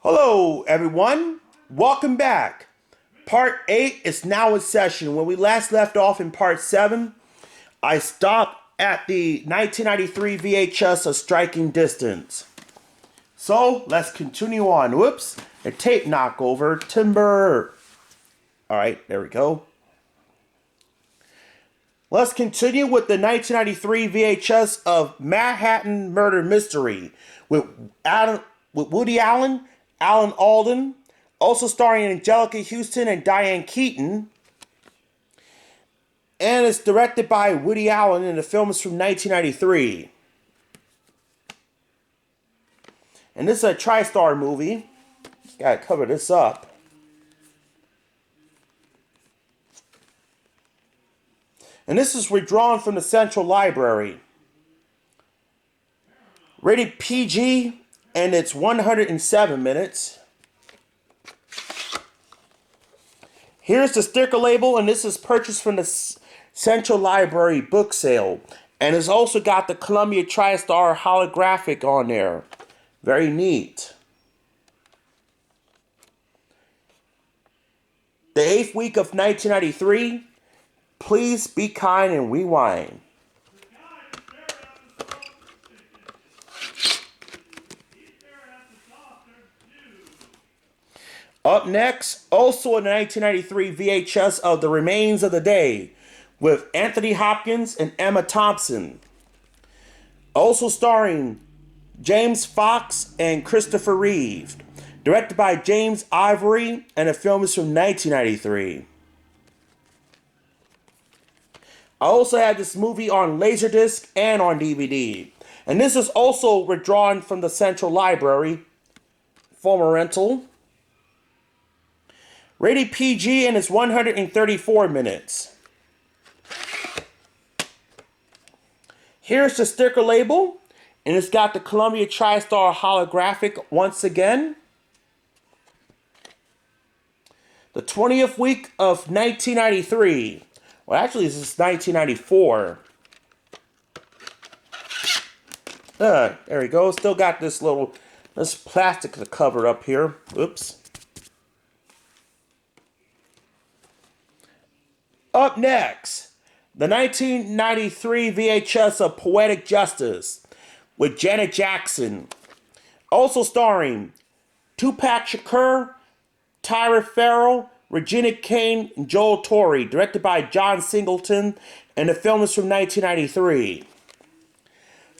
Hello, everyone. Welcome back. Part 8 is now in session. When we last left off in Part 7, I stopped at the 1993 VHS of Striking Distance. So, let's continue on. Whoops, a tape knockover. Timber. Alright, there we go. Let's continue with the 1993 VHS of Manhattan Murder Mystery with Woody Allen, Alan Alda, also starring Angelica Houston and Diane Keaton. And it's directed by Woody Allen, and the film is from 1993. And this is a TriStar movie. Gotta cover this up. And this is withdrawn from the Central Library. Rated PG, and it's 107 minutes. Here's the sticker label, and this is purchased from the Central Library book sale. And it's also got the Columbia TriStar holographic on there. Very neat. The 8th week of 1993. Please be kind and rewind. Up next, also in the 1993 VHS of The Remains of the Day with Anthony Hopkins and Emma Thompson. Also starring James Fox and Christopher Reeve. Directed by James Ivory, and the film is from 1993. I also had this movie on Laserdisc and on DVD. And this is also withdrawn from the Central Library. Former rental. Rated PG, and it's 134 minutes. Here's the sticker label. And it's got the Columbia TriStar holographic once again. The 20th week of 1993. Well, actually, this is 1994. There we go. Still got this plastic to cover up here. Oops. Up next, the 1993 VHS of Poetic Justice with Janet Jackson. Also starring Tupac Shakur, Tyra Farrell, Regina King, and Joel Torre. Directed by John Singleton, and the film is from 1993.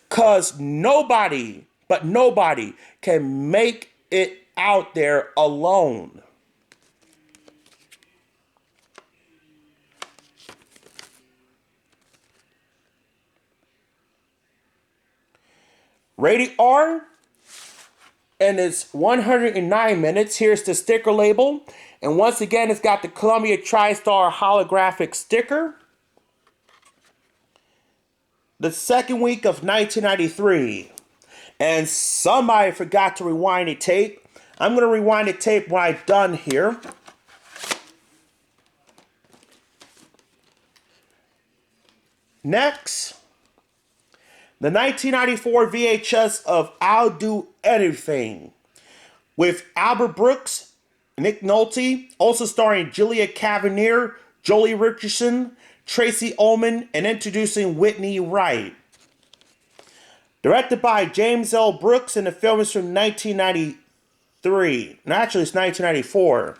Cause nobody can make it out there alone. Rated R, and it's 109 minutes. Here's the sticker label. And once again, it's got the Columbia TriStar holographic sticker. The 2nd week of 1993. And somebody forgot to rewind the tape. I'm going to rewind the tape when I'm done here. Next, the 1994 VHS of I'll Do Anything with Albert Brooks, Nick Nolte, also starring Julia Cavalier, Jolie Richardson, Tracy Ullman, and introducing Whitney Wright. Directed by James L. Brooks, and the film is from 1993. And actually, it's 1994.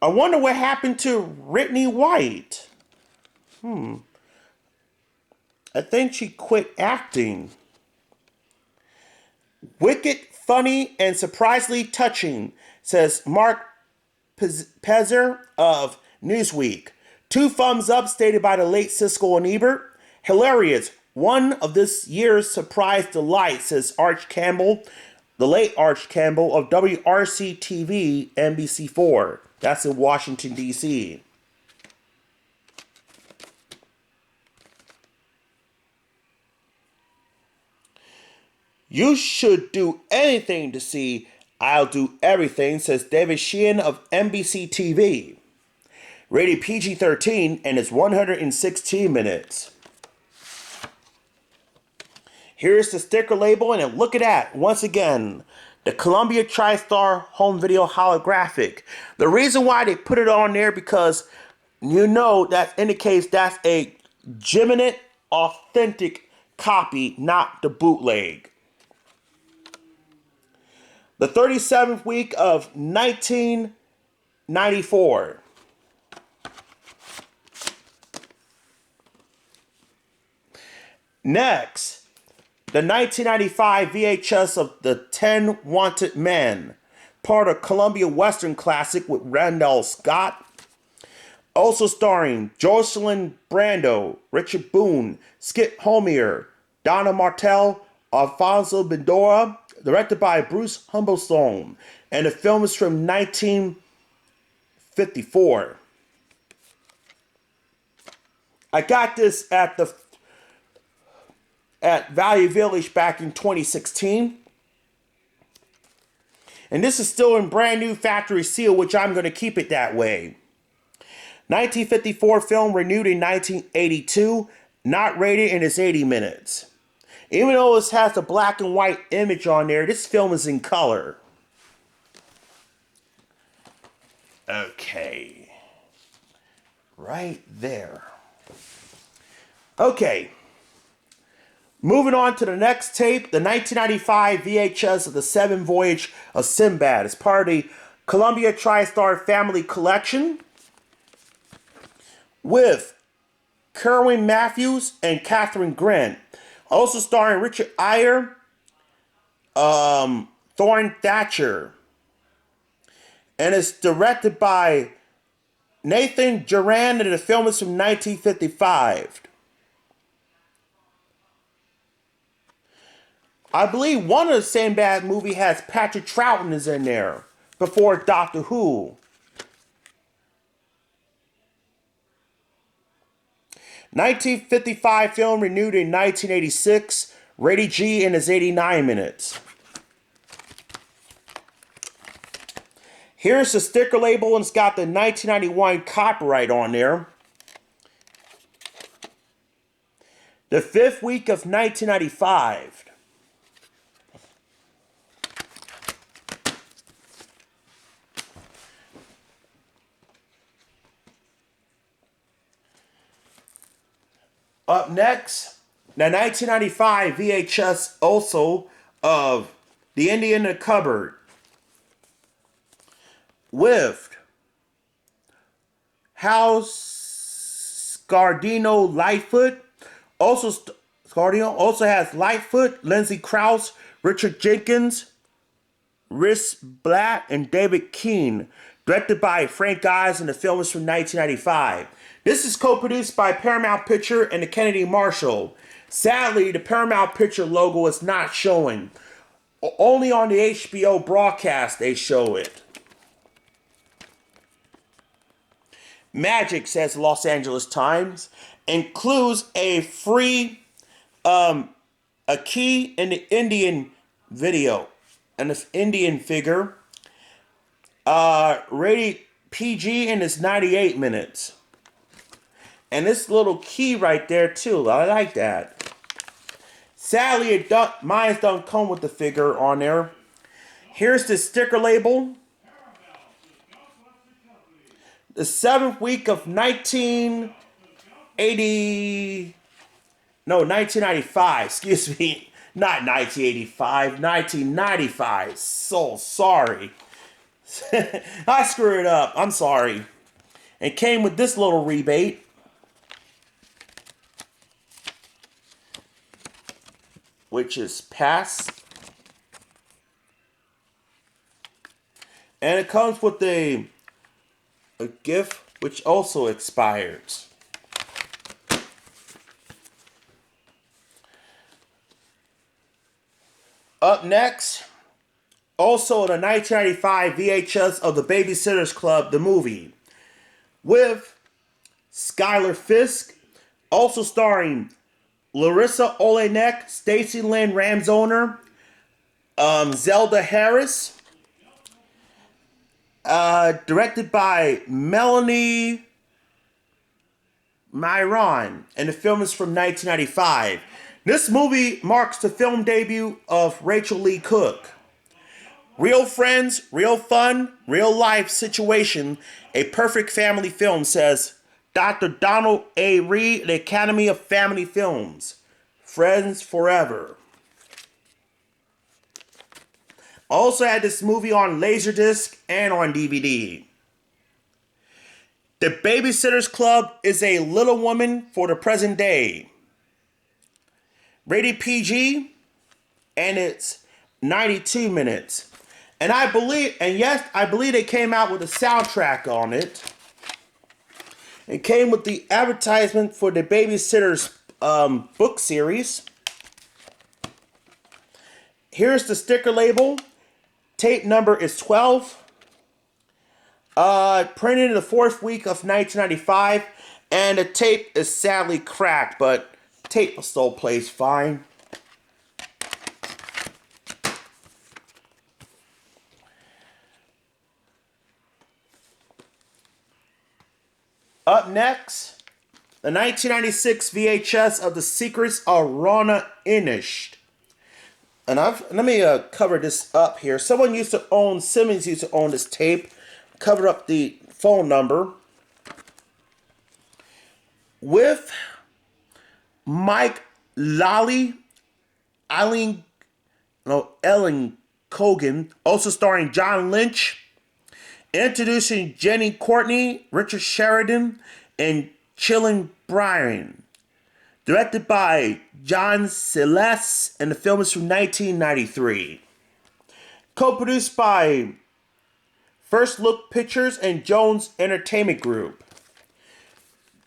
I wonder what happened to Whitney White. I think she quit acting. Wicked, funny, and surprisingly touching, says Mark Pezzer of Newsweek. 2 thumbs up stated by the late Siskel and Ebert. Hilarious. One of this year's surprise delight, says Arch Campbell, the late Arch Campbell of WRC-TV NBC4. That's in Washington, D.C. You should do anything to see I'll Do Everything, says David Sheehan of NBC TV. Rated PG-13, and it's 116 minutes. Here's the sticker label, and look at that. Once again, The Columbia TriStar home video holographic. The reason why they put it on there because that indicates that's a genuine, authentic copy, not the bootleg. The 37th week of 1994. Next, the 1995 VHS of The 10 Wanted Men, part of Columbia Western Classic with Randall Scott. Also starring Jocelyn Brando, Richard Boone, Skip Homier, Donna Martell, Alfonso Bendora, directed by Bruce Humblestone, and the film is from 1954. I got this at Value Village back in 2016. And this is still in brand new factory seal, which I'm going to keep it that way. 1954 film, renewed in 1982, not rated in its 80 minutes. Even though it has a black and white image on there, this film is in color. Okay. Right there. Okay. Moving on to the next tape, the 1995 VHS of the 7 Voyage of Sinbad. It's part of the Columbia TriStar Family Collection with Kerwin Matthews and Catherine Grant. Also starring Richard Eyre, Thorne Thatcher. And it's directed by Nathan Duran, and the film is from 1955. I believe one of the Sinbad movie has Patrick Troughton is in there before Doctor Who. 1955 film, renewed in 1986, rated G and is 89 minutes. Here's the sticker label, and it's got the 1991 copyright on there. The 5th week of 1995. Up next, the 1995 VHS also of The Indian in the Cupboard with Hal Scardino Lightfoot. Scardino also has Lightfoot, Lindsay Krause, Richard Jenkins, Rhys Blatt, and David Keane. Directed by Frank Eyes, and the film is from 1995. This is co-produced by Paramount Picture and the Kennedy Marshall. Sadly, the Paramount Picture logo is not showing. Only on the HBO broadcast they show it. Magic, says the Los Angeles Times, includes a free a key in the Indian video and this Indian figure. Rated PG and it's 98 minutes. And this little key right there too. I like that. Sadly, mine don't come with the figure on there. Here's the sticker label. The 7th week of 1995. Excuse me. Not 1985. 1995. So sorry. I screwed it up. I'm sorry. It came with this little rebate. Which is pass. And it comes with a gift which also expires. Up next, also the 1995 VHS of the Babysitters Club, the movie, with Skylar Fisk, also starring Larissa Olenek, Stacey Lynn Ramsoner, Zelda Harris, directed by Melanie Myron, and the film is from 1995. This movie marks the film debut of Rachel Lee Cook. Real friends, real fun, real life situation, a perfect family film, says Dr. Donald A. Reed, the Academy of Family Films. Friends Forever. Also had this movie on Laserdisc and on DVD. The Babysitters Club is a Little Woman for the present day. Rated PG, and it's 92 minutes. And I believe they came out with a soundtrack on it. It came with the advertisement for the Babysitters book series. Here's the sticker label. Tape number is 12. Printed in the 4th week of 1995. And the tape is sadly cracked, but tape still plays fine. Up next, the 1996 VHS of The Secrets of Rona Inish. And let me cover this up here. Simmons used to own this tape. Covered up the phone number. With Mike Lally, Ellen Cogan, also starring John Lynch. Introducing Jenny Courtney, Richard Sheridan, and Chilling Bryan. Directed by John Celeste, and the film is from 1993. Co-produced by First Look Pictures and Jones Entertainment Group.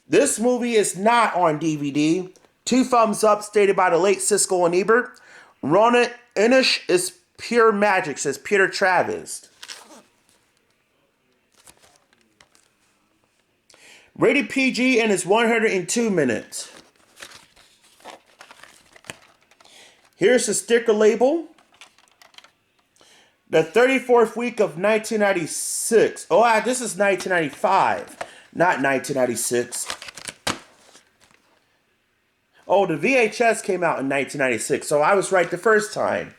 This movie is not on DVD. 2 thumbs up stated by the late Siskel and Ebert. Rona Inish is pure magic, says Peter Travis. Rated PG and is 102 minutes. Here's the sticker label. The 34th week of 1996. Oh, this is 1995, not 1996. Oh, the VHS came out in 1996, so I was right the first time.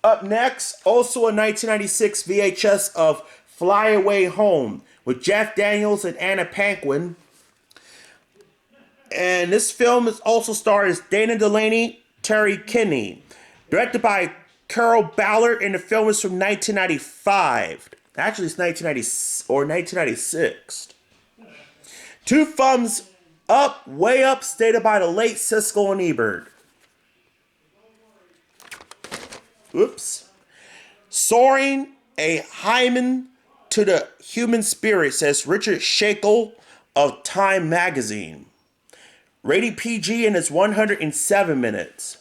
Up next, also a 1996 VHS of Fly Away Home with Jeff Daniels and Anna Paquin. And this film also stars Dana Delaney, Terry Kinney. Directed by Carol Ballard, and the film is from 1995. Actually, it's 1996. 2 thumbs up, way up, stated by the late Siskel and Ebert. Oops. Soaring a hymen to the human spirit, says Richard Shackle of Time magazine. Rated PG and is 107 minutes.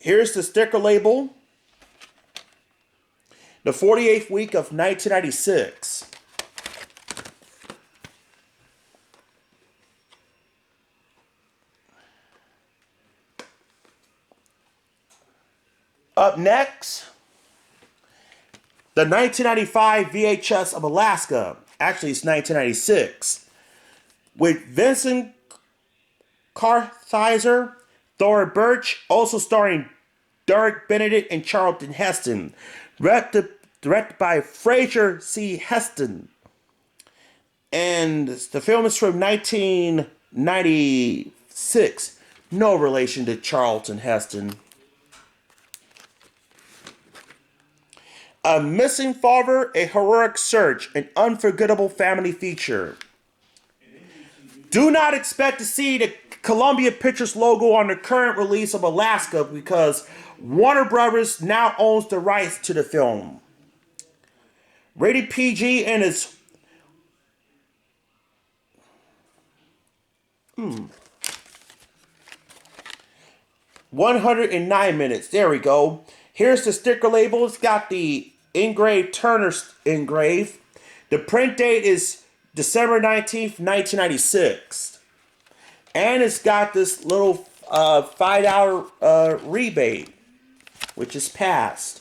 Here's the sticker label. The 48th week of 1996. Up next, the 1995 VHS of Alaska. Actually, it's 1996. With Vincent Kartheiser, Thora Birch, also starring Derek Benedict and Charlton Heston. Directed by Fraser C. Heston. And the film is from 1996. No relation to Charlton Heston. A Missing Father, a Heroic Search, an unforgettable family feature. Do not expect to see the Columbia Pictures logo on the current release of Alaska because Warner Brothers now owns the rights to the film. Rated PG and is 109 minutes. There we go. Here's the sticker label. It's got the engraved Turner engrave. The print date is December 19th, 1996. And it's got this little $5 rebate, which is passed.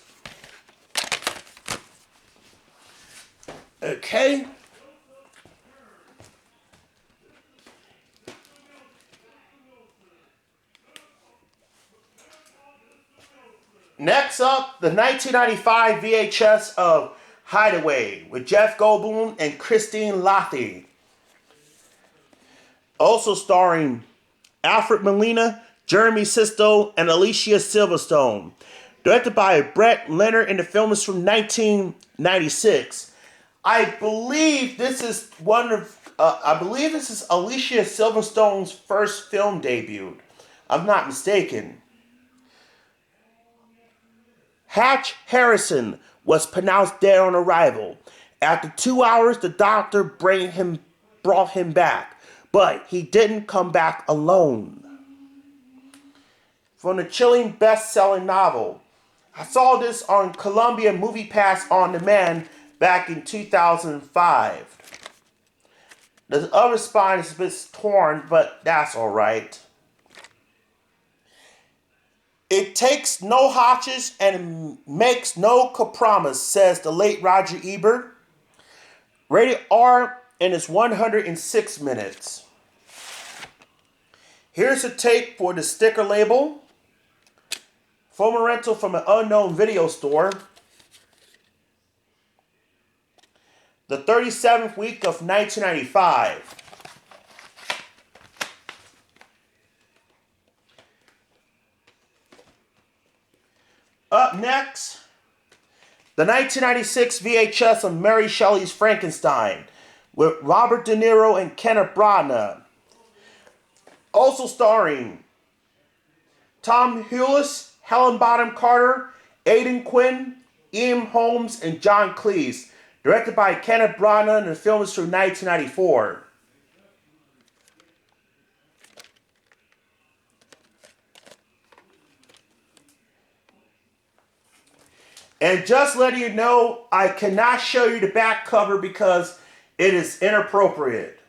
Okay. Next up, the 1995 VHS of Hideway with Jeff Goldblum and Christine Lathy. Also starring Alfred Molina, Jeremy Sisto, and Alicia Silverstone. Directed by Brett Leonard, and the film is from 1996. I believe this is Alicia Silverstone's first film debut. I'm not mistaken. Hatch Harrison was pronounced dead on arrival. After 2 hours, the doctor brought him back, but he didn't come back alone. From the chilling best-selling novel. I saw this on Columbia Movie Pass On Demand back in 2005. The other spine is a bit torn, but that's alright. It takes no hotches and makes no compromise, says the late Roger Ebert. Rated R, and it's 106 minutes. Here's a tape for the sticker label. From a rental from an unknown video store. The 37th week of 1995. Up next, the 1996 VHS of Mary Shelley's Frankenstein with Robert De Niro and Kenneth Branagh. Also starring Tom Hewlett, Helen Bonham Carter, Aidan Quinn, Ian Holmes, and John Cleese. Directed by Kenneth Branagh, and the film is from 1994. And just letting you know, I cannot show you the back cover because it is inappropriate.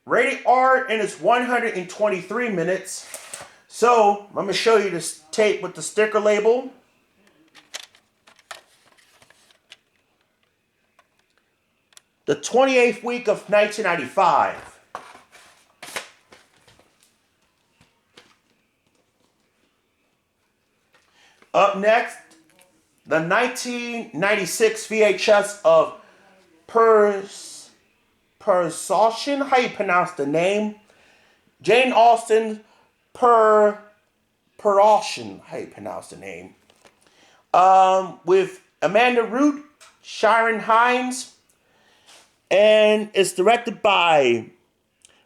Rated R, and it's 123 minutes. So, I'm going to show you this tape with the sticker label. The 28th week of 1995. Up next, the 1996 VHS of Persuasion, how you pronounce the name? Jane Austen Persuasion, how you pronounce the name? With Amanda Root, Sharon Hines, and it's directed by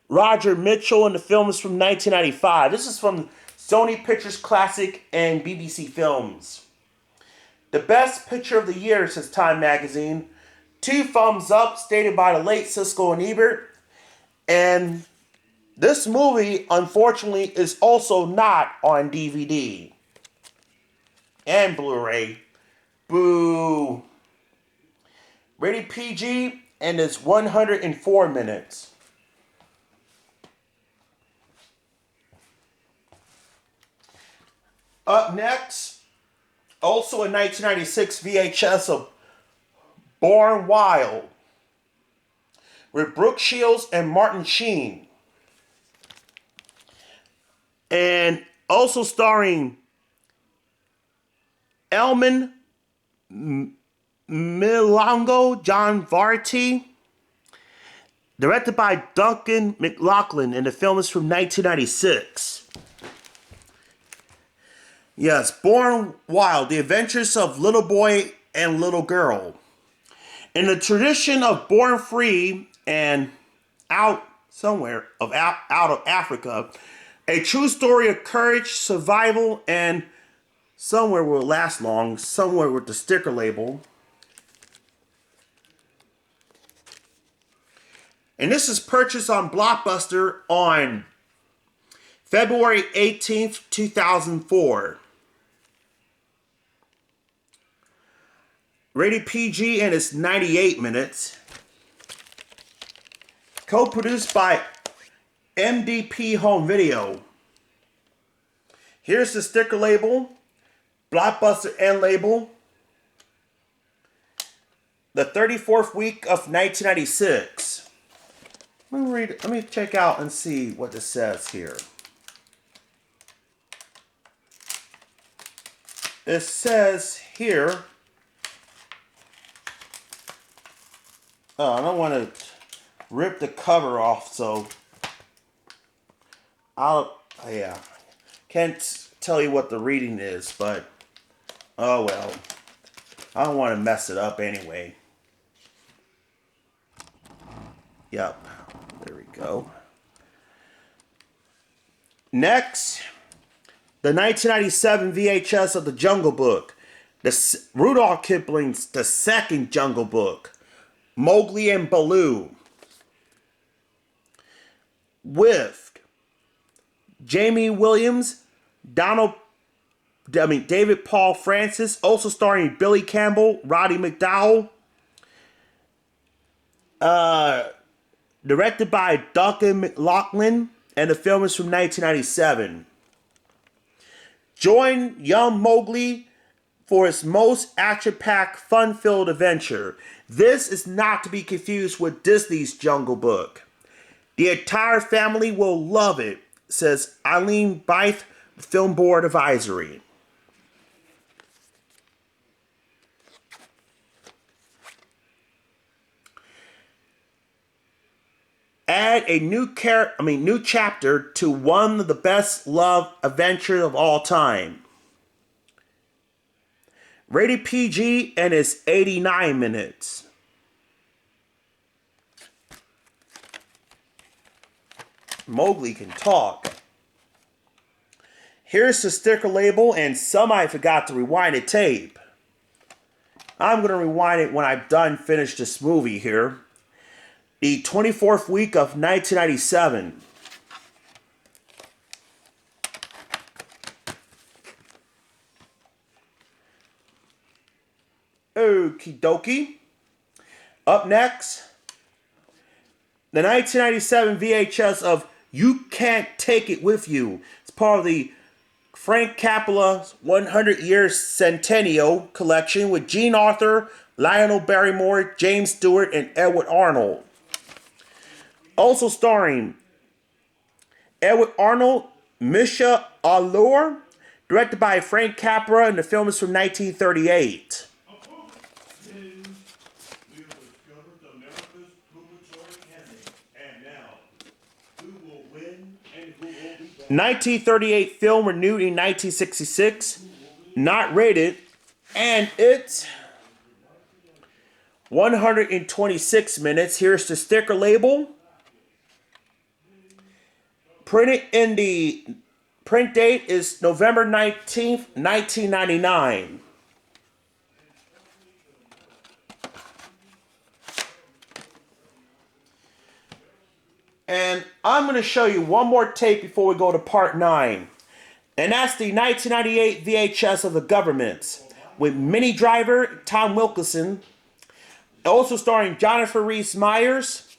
Roger Mitchell, and the film is from 1995. This is from Sony Pictures Classic and BBC Films. The best picture of the year, says Time Magazine. 2 thumbs up, stated by the late Siskel and Ebert. And this movie, unfortunately, is also not on DVD and Blu-ray. Boo. Rated PG, and it's 104 minutes. Up next, also a 1996 VHS of Born Wild with Brooke Shields and Martin Sheen. And also starring Elman Milongo, John Varty. Directed by Duncan McLaughlin, and the film is from 1996. Yes, Born Wild, the adventures of little boy and little girl. In the tradition of Born Free and out of Africa, a true story of courage, survival, and somewhere will last long, somewhere with the sticker label. And this is purchased on Blockbuster on February 18th, 2004. Rated PG, and it's 98 minutes. Co-produced by MDP Home Video. Here's the sticker label, Blockbuster end label. The 34th week of 1996. Let me check out and see what this says here. it says here, I don't want to rip the cover off, so yeah. Can't tell you what the reading is, but, oh well. I don't want to mess it up anyway. Yep. There we go. Next, the 1997 VHS of The Jungle Book. Rudolph Kipling's The Second Jungle Book. Mowgli and Baloo. With Jamie Williams, David Paul Francis, also starring Billy Campbell, Roddy McDowell. Directed by Duncan McLaughlin, and the film is from 1997. Join young Mowgli for his most action-packed, fun-filled adventure. This is not to be confused with Disney's Jungle Book. The entire family will love it, says Eileen Bythe, Film Board Advisory. Add a new chapter to one of the best loved adventures of all time. Rated PG and is 89 minutes. Mowgli can talk. Here's the sticker label, and somebody forgot to rewind the tape. I'm going to rewind it when I'm done finish this movie here. The 24th week of 1997. Okie dokie. Up next, the 1997 VHS of You Can't Take It With You. It's part of the Frank Cappola's 100-year Centennial collection with Gene Arthur, Lionel Barrymore, James Stewart, and Edward Arnold. Also starring Edward Arnold, Misha Allure, directed by Frank Capra, and the film is from 1938. We have discovered the Memphis Preparatory Candy, and now, who will win and who will be back? 1938 film, renewed in 1966, not rated, and it's 126 minutes. Here's the sticker label. Printed in the print date is November 19th, 1999. And I'm going to show you one more tape before we go to part 9. And that's the 1998 VHS of The Government with Minnie Driver, Tom Wilkinson. Also starring Jonathan Rhys Meyers.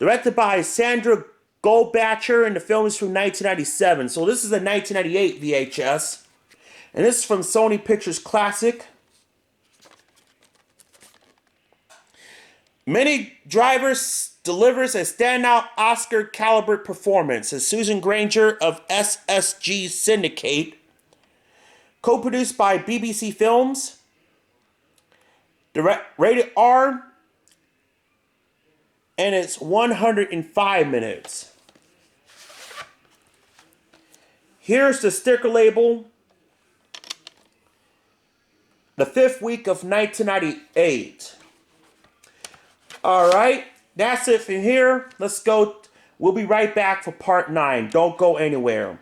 Directed by Sandra Goldbatcher, and the film is from 1997. So this is a 1998 VHS. And this is from Sony Pictures Classic. Minnie Driver delivers a standout Oscar-caliber performance as Susan Granger of SSG Syndicate. Co-produced by BBC Films. Rated R. And it's 105 minutes. Here's the sticker label. The 5th week of 1998. Alright, that's it from here. Let's go. We'll be right back for part 9. Don't go anywhere.